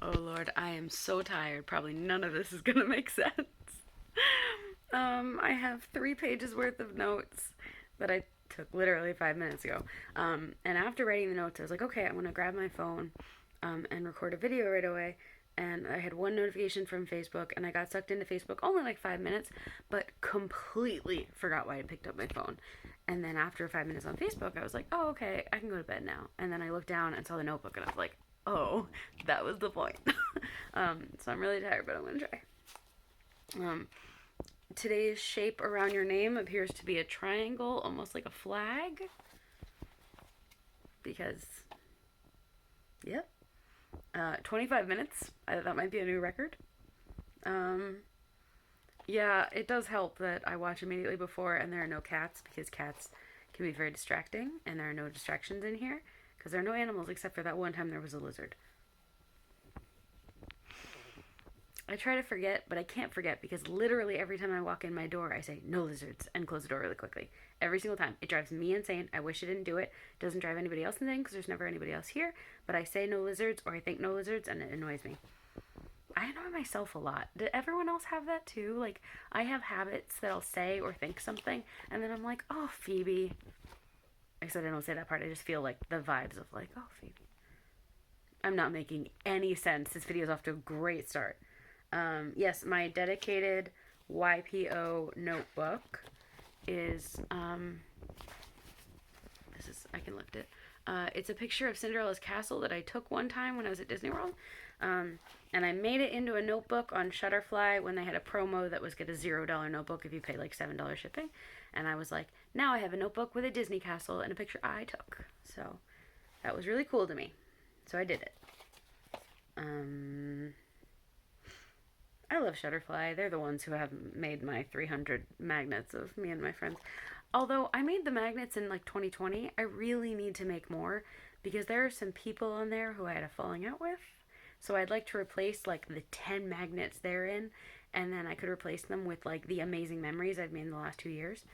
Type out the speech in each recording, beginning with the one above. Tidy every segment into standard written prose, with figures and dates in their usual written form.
Oh Lord, I am so tired. Probably none of this is gonna make sense. I have 3 pages worth of notes that I took literally 5 minutes ago. And after writing the notes, I was like, okay, I'm gonna grab my phone and record a video right away. And I had one notification from Facebook, and I got sucked into Facebook only like 5 minutes, but completely forgot why I picked up my phone. And then after 5 minutes on Facebook, I was like, oh, okay, I can go to bed now. And then I looked down and saw the notebook, and I was like, oh, that was the point. So I'm really tired, but I'm gonna try. Um, Today's shape around your name appears to be a triangle, almost like a flag. Because, yep, 25 minutes. That might be a new record. Um, yeah, it does help that I watch immediately before and there are no cats because cats can be very distracting and there are no distractions in here because there are no animals except for that one time there was a lizard. I try to forget, but I can't forget because literally every time I walk in my door, I say, no lizards, and close the door really quickly. Every single time. It drives me insane. I wish I didn't do it. It doesn't drive anybody else insane because there's never anybody else here. But I say no lizards or I think no lizards, and it annoys me. I annoy myself a lot. Did everyone else have that too? Like, I have habits that I'll say or think something, and then I'm like, oh, Phoebe. Except I don't say that part. I just feel like the vibes of like, oh, Phoebe. I'm not making any sense. This video's off to a great start. Yes, my dedicated YPO notebook is, this is, I can lift it. It's a picture of Cinderella's castle that I took one time when I was at Disney World. And I made it into a notebook on Shutterfly when they had a promo that was get a $0 notebook if you pay like $7 shipping. And I was like, now I have a notebook with a Disney castle and a picture I took. So that was really cool to me. So I did it. I love Shutterfly. They're the ones who have made my 300 magnets of me and my friends. Although I made the magnets in like 2020, I really need to make more because there are some people on there who I had a falling out with. So I'd like to replace like the 10 magnets they're in, and then I could replace them with like the amazing memories I've made in the last 2 years.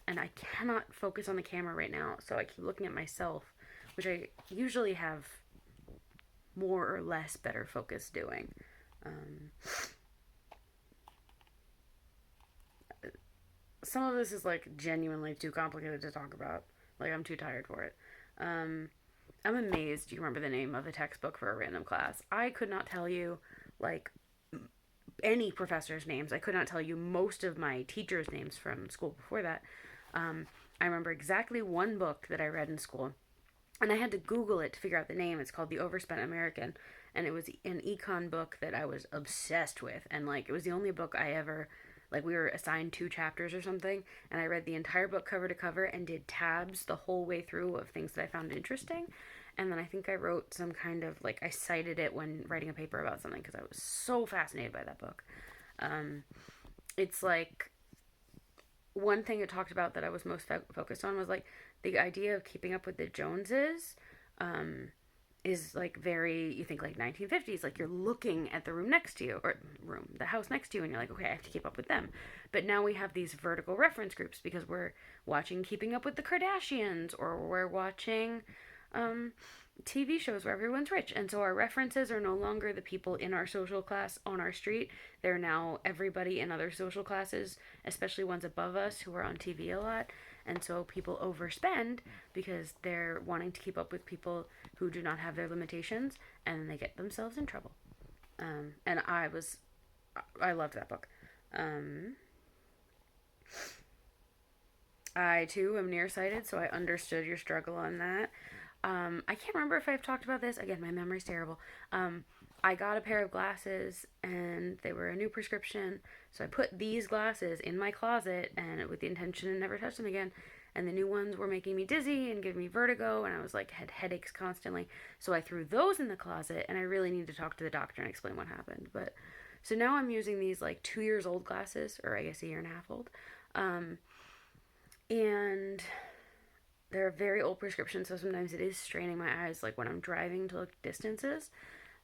And I cannot focus on the camera right now, so I keep looking at myself, which I usually have more or less better focus doing. Some of this is like genuinely too complicated to talk about. Like, I'm too tired for it. I'm amazed you remember the name of a textbook for a random class. I could not tell you like any professor's names. I could not tell you most of my teachers' names from school before that. I remember exactly one book that I read in school, and I had to Google it to figure out the name. It's called The Overspent American, and it was an econ book that I was obsessed with, and like it was the only book I ever like we were assigned 2 chapters or something, and I read the entire book cover to cover and did tabs the whole way through of things that I found interesting. And then I think I wrote some kind of like I cited it when writing a paper about something because I was so fascinated by that book. It's like one thing it talked about that I was most focused on was like the idea of keeping up with the Joneses. Is like very, you think like 1950s, like you're looking at the room next to you, or the house next to you, and you're like, okay, I have to keep up with them. But now we have these vertical reference groups because we're watching Keeping Up with the Kardashians, or we're watching TV shows where everyone's rich. And so our references are no longer the people in our social class on our street. They're now everybody in other social classes, especially ones above us who are on TV a lot. And so people overspend because they're wanting to keep up with people who do not have their limitations, and then they get themselves in trouble. And I loved that book. I too am nearsighted, so I understood your struggle on that. I can't remember if I've talked about this. Again, my memory's terrible. I got a pair of glasses and they were a new prescription. So I put these glasses in my closet and with the intention to never touch them again. And the new ones were making me dizzy and giving me vertigo, and I was like had headaches constantly. So I threw those in the closet, and I really need to talk to the doctor and explain what happened. But so now I'm using these like 2 years old glasses, or I guess a year and a half old. And they're a very old prescription, so sometimes it is straining my eyes, like when I'm driving to look distances.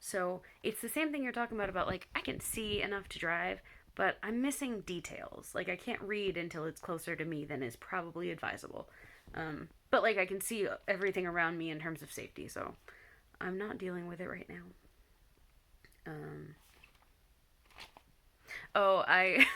So it's the same thing you're talking about like I can see enough to drive, but I'm missing details. Like I can't read until it's closer to me than is probably advisable. But like I can see everything around me in terms of safety, so I'm not dealing with it right now. Um, Oh, I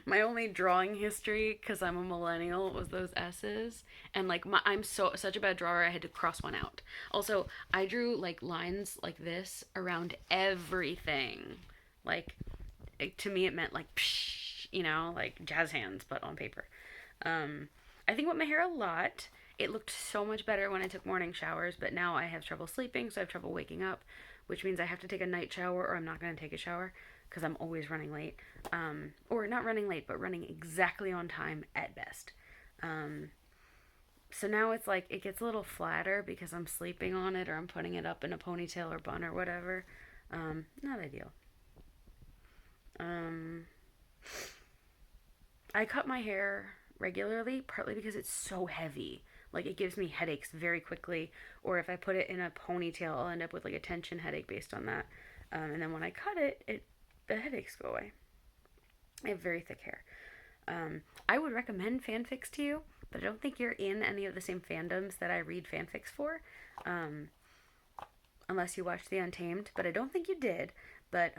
my only drawing history because I'm a millennial was those S's, and like I'm such a bad drawer I had to cross one out. Also, I drew like lines like this around everything. Like to me it meant like psh, like jazz hands but on paper. I think about my hair a lot. It looked so much better when I took morning showers, but now I have trouble sleeping, so I have trouble waking up, which means I have to take a night shower or I'm not going to take a shower because I'm always running late. Or not running late, but running exactly on time at best. Um, so now it's like it gets a little flatter because I'm sleeping on it or I'm putting it up in a ponytail or bun or whatever. Not ideal. Um, I cut my hair regularly, partly because it's so heavy. Like it gives me headaches very quickly, or if I put it in a ponytail, I'll end up with like a tension headache based on that. And then when I cut it, the headaches go away. I have very thick hair. I would recommend fanfics to you, but I don't think you're in any of the same fandoms that I read fanfics for, um, unless you watched The Untamed. But I don't think you did. But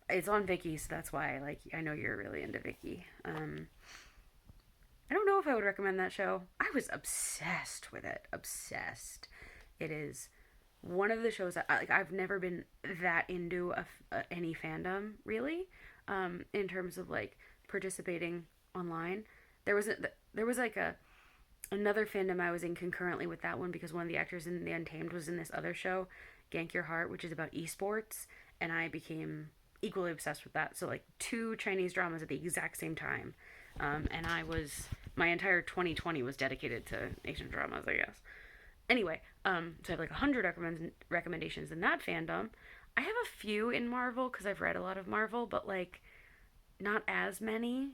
it's on Vicky, so that's why. Like I know you're really into Vicky. I don't know if I would recommend that show. I was obsessed with it. Obsessed. It is one of the shows that I've never been that into any fandom really, in terms of like participating online. There was like a another fandom I was in concurrently with that one because one of the actors in The Untamed was in this other show, Gank Your Heart, which is about esports, and I became equally obsessed with that. So like two Chinese dramas at the exact same time, and my entire 2020 was dedicated to Asian dramas, I guess. Anyway, so I have like 100 recommendations in that fandom. I have a few in Marvel because I've read a lot of Marvel, but like not as many,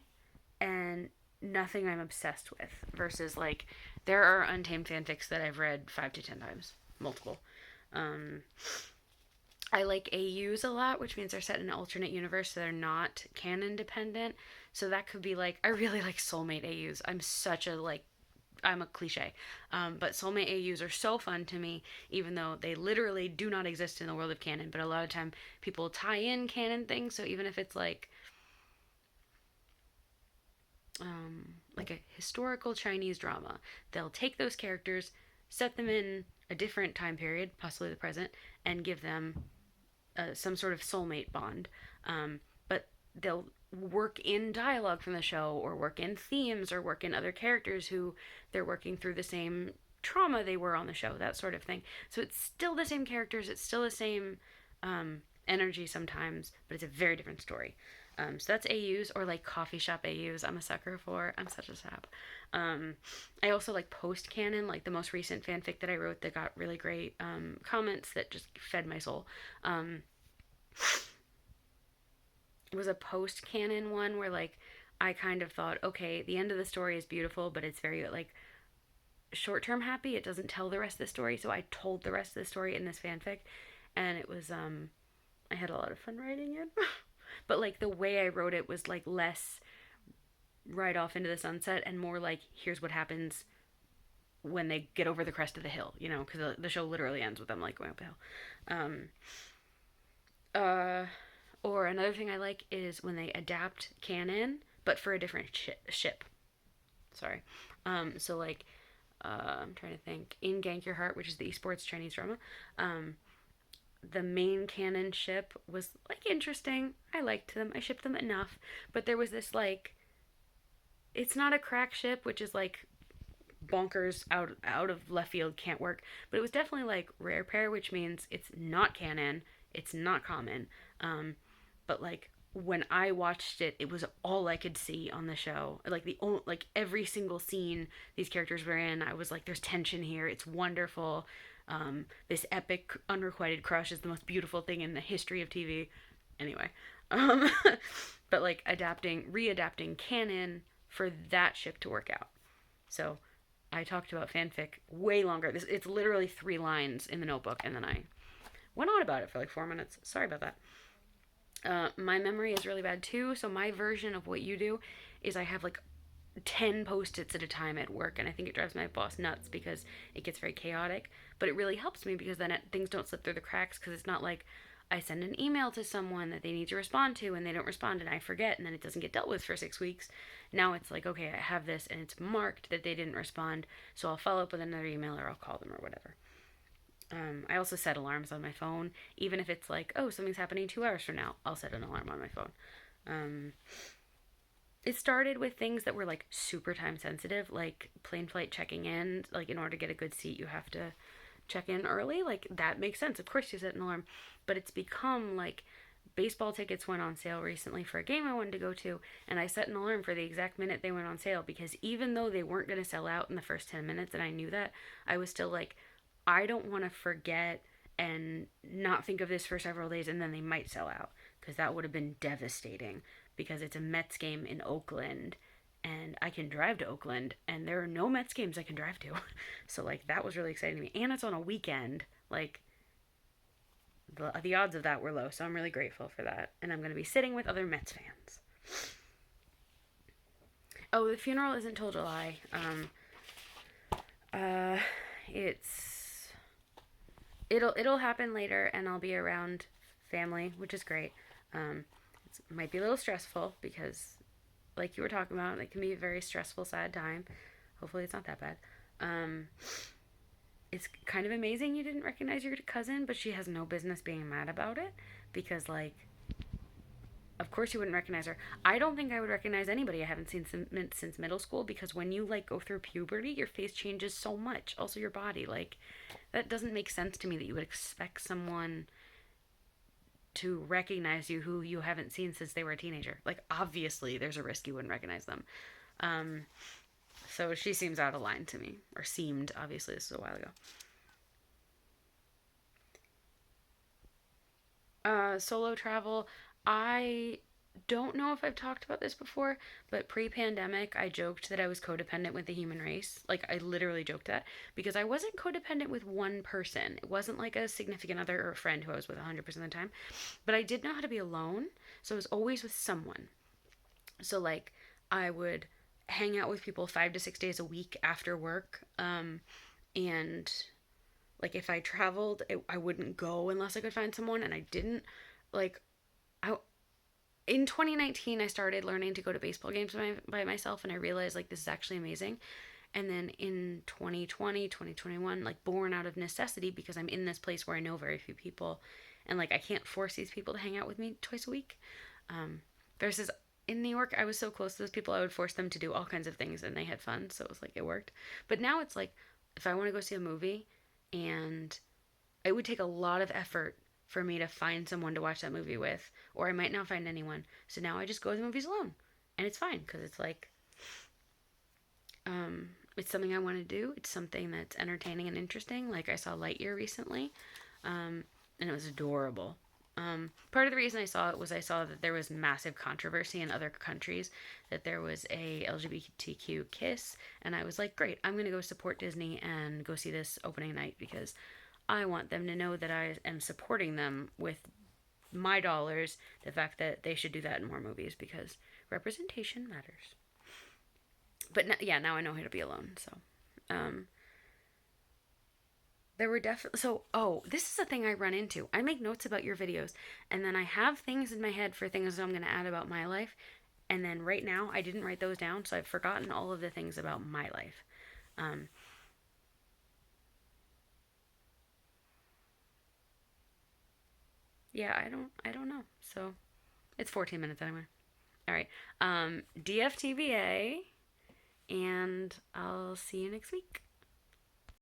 and nothing I'm obsessed with. Versus like there are Untamed fanfics that I've read 5 to 10 times, multiple. Um, I like AUs a lot, which means they're set in an alternate universe, so they're not canon dependent. So that could be like I really like soulmate AUs. I'm a cliche, but soulmate AUs are so fun to me, even though they literally do not exist in the world of canon. But a lot of time people tie in canon things, so even if it's like a historical Chinese drama, they'll take those characters, set them in a different time period, possibly the present, and give them some sort of soulmate bond. But they'll work in dialogue from the show, or work in themes, or work in other characters who they're working through the same trauma they were on the show, that sort of thing. So it's still the same characters, it's still the same energy sometimes, but it's a very different story. So that's AUs, or like coffee shop AUs. I'm a sucker for. I'm such a sap. I also like post canon, like the most recent fanfic that I wrote that got really great comments that just fed my soul. It was a post canon one where like I kind of thought, okay, the end of the story is beautiful, but it's very like short term happy. It doesn't tell the rest of the story, so I told the rest of the story in this fanfic, and it was I had a lot of fun writing it. But like the way I wrote it was like less right off into the sunset and more like here's what happens when they get over the crest of the hill, because the show literally ends with them like going up the hill. Um, uh, or another thing I like is when they adapt canon, but for a different ship. Sorry. So like, I'm trying to think. In Gank Your Heart, which is the esports Chinese drama, the main canon ship was like interesting. I liked them. I shipped them enough. But there was this like, it's not a crack ship, which is like bonkers out of left field, can't work. But it was definitely like rare pair, which means it's not canon. It's not common. But like when I watched it, it was all I could see on the show. Like every single scene these characters were in, I was like, "There's tension here. It's wonderful. This epic unrequited crush is the most beautiful thing in the history of TV." Anyway, um, but like readapting canon for that ship to work out. So I talked about fanfic way longer. It's literally 3 lines in the notebook, and then I went on about it for like 4 minutes. Sorry about that. My memory is really bad too, so my version of what you do is I have like 10 post-its at a time at work, and I think it drives my boss nuts because it gets very chaotic, but it really helps me because then things don't slip through the cracks, because it's not like I send an email to someone that they need to respond to and they don't respond and I forget and then it doesn't get dealt with for 6 weeks. Now it's like, okay, I have this and it's marked that they didn't respond, so I'll follow up with another email or I'll call them or whatever. I also set alarms on my phone, even if it's like, oh, something's happening 2 hours from now. I'll set an alarm on my phone. Um, it started with things that were like super time sensitive, like plane flight checking in. Like, in order to get a good seat, you have to check in early. Like, that makes sense. Of course, you set an alarm. But it's become like baseball tickets went on sale recently for a game I wanted to go to, and I set an alarm for the exact minute they went on sale because even though they weren't going to sell out in the first 10 minutes and I knew that, I was still like, I don't want to forget and not think of this for several days and then they might sell out because that would have been devastating because it's a Mets game in Oakland and I can drive to Oakland and there are no Mets games I can drive to. So like that was really exciting to me and it's on a weekend. Like the odds of that were low, so I'm really grateful for that. And I'm going to be sitting with other Mets fans. Oh, the funeral isn't till July. Uh it's it'll happen later and I'll be around family, which is great. It might be a little stressful because like you were talking about, it can be a very stressful, sad time. Hopefully it's not that bad. Um it's kind of amazing you didn't recognize your cousin, but she has no business being mad about it because like of course you wouldn't recognize her. I don't think I would recognize anybody I haven't seen since middle school because when you like go through puberty, your face changes so much. Also your body, like that doesn't make sense to me that you would expect someone to recognize you who you haven't seen since they were a teenager. Like obviously there's a risk you wouldn't recognize them. Um so she seems out of line to me, or seemed, obviously this was a while ago. Solo travel. I don't know if I've talked about this before, but pre-pandemic, I joked that I was codependent with the human race. Like, I literally joked that because I wasn't codependent with one person. It wasn't like a significant other or a friend who I was with 100% of the time, but I did know how to be alone, so I was always with someone. So, like, I would hang out with people 5 to 6 days a week after work, and like if I traveled, I wouldn't go unless I could find someone, and I didn't. Like I in 2019, I started learning to go to baseball games by myself, and I realized like this is actually amazing. And then in 2020, 2021, like born out of necessity because I'm in this place where I know very few people, and like I can't force these people to hang out with me twice a week. Versus in New York, I was so close to those people, I would force them to do all kinds of things, and they had fun, so it was like it worked. But now it's like if I want to go see a movie and it would take a lot of effort for me to find someone to watch that movie with, or I might not find anyone. So now I just go to the movies alone, and it's fine because it's like, it's something I want to do. It's something that's entertaining and interesting. Like I saw Lightyear recently, and it was adorable. Part of the reason I saw it was I saw that there was massive controversy in other countries that there was a LGBTQ kiss, and I was like, great, I'm gonna go support Disney and go see this opening night because I want them to know that I am supporting them with my dollars. The fact that they should do that in more movies because representation matters. But yeah, now I know how to be alone. So, um, there were definitely this is a thing I run into. I make notes about your videos, and then I have things in my head for things I'm going to add about my life, and then right now I didn't write those down, so I've forgotten all of the things about my life. Um, yeah, I don't know. So it's 14 minutes anyway. All right. DFTBA, and I'll see you next week.